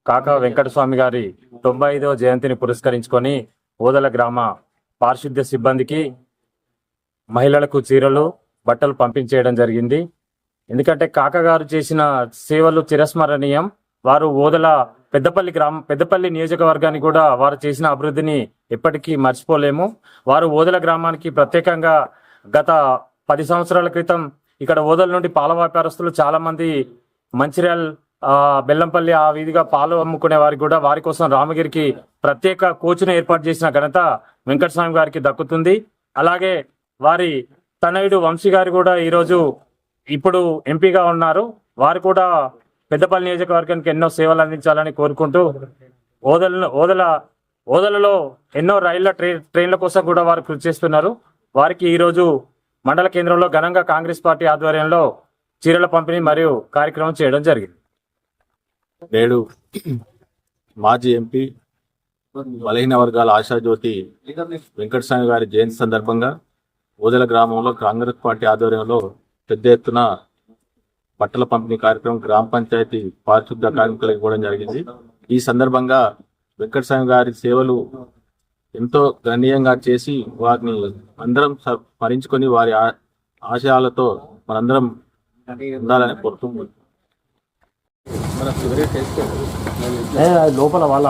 కాకా వెంకటస్వామి గారి 95వ జయంతిని పురస్కరించుకొని ఓదల గ్రామ పారిశుద్ధ్య సిబ్బందికి మహిళలకు చీరలు బట్టలు పంపించేయడం జరిగింది. ఎందుకంటే కాకా గారు చేసిన సేవలు చిరస్మరణీయం. వారు ఓదల పెద్దపల్లి నియోజకవర్గాన్ని కూడా వారు చేసిన అభివృద్ధిని ఎప్పటికీ మర్చిపోలేము. వారు ఓదల గ్రామానికి ప్రత్యేకంగా గత 10 సంవత్సరాల క్రితం ఇక్కడ ఓదల నుండి పాల వ్యాపారస్తులు చాలా మంది మంచిర్యాల్ బెల్లంపల్లి ఆ వీధిగా పాలు అమ్ముకునే వారికి కూడా వారి కోసం రామగిరికి ప్రత్యేక కోచ్ను ఏర్పాటు చేసిన ఘనత వెంకటస్వామి గారికి దక్కుతుంది. అలాగే వారి తనయుడు వంశీ గారు కూడా ఈరోజు ఇప్పుడు ఎంపీగా ఉన్నారు. వారు కూడా పెద్దపల్లి నియోజకవర్గానికి ఎన్నో సేవలు అందించాలని కోరుకుంటూ ఓదలలో ఎన్నో ట్రైన్ల కోసం కూడా వారు కృషి చేస్తున్నారు. వారికి ఈరోజు మండల కేంద్రంలో ఘనంగా కాంగ్రెస్ పార్టీ ఆధ్వర్యంలో చీరల పంపిణీ మరియు కార్యక్రమం చేయడం జరిగింది. నేడు మాజీ ఎంపీ బలహీన వర్గాల ఆశాజ్యోతి వెంకటస్వామి గారి జయంతి సందర్భంగా ఓదెల గ్రామంలో కాంగ్రెస్ పార్టీ ఆధ్వర్యంలో పెద్ద ఎత్తున బట్టల పంపిణీ కార్యక్రమం గ్రామ పంచాయతీ పారిశుద్ధ కార్మికులకు ఇవ్వడం జరిగింది. ఈ సందర్భంగా వెంకటస్వామి గారి సేవలు ఎంతో గణనీయంగా చేసి వారిని అందరం స్మరించుకొని వారి ఆశయాలతో మనందరం ఉండాలని కోరుతున్నాం. లోపల వాళ్ళ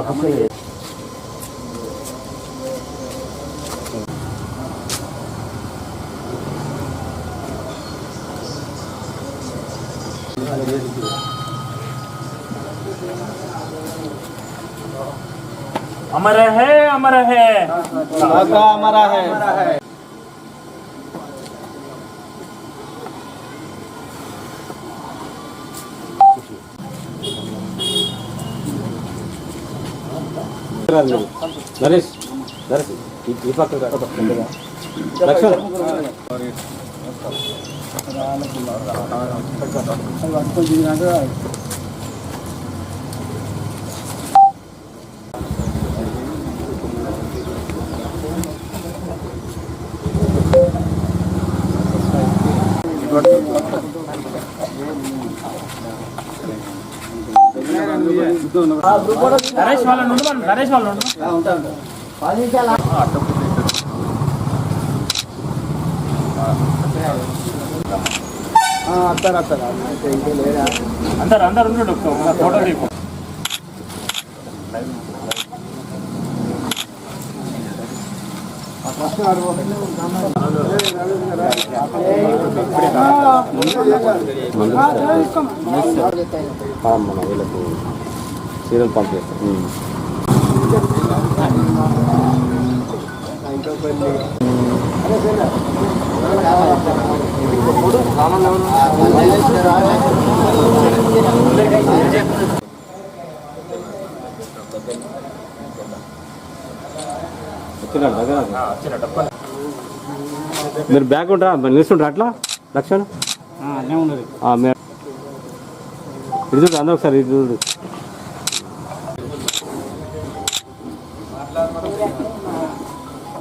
अमर है अमर है अमर है। नरेश నరేష్ వాళ్ళు అందరు ఉన్నాడు ఫోటో దిగు. మన వీళ్ళకు సీరియల్ పంపిస్తాం. మీరు బ్యాగ్ ఉంటారా నిలుస్తుంటారు అట్లా లక్ష్మణ్ ఇది చూడు అందరూ ఒకసారి ఇది చూడు.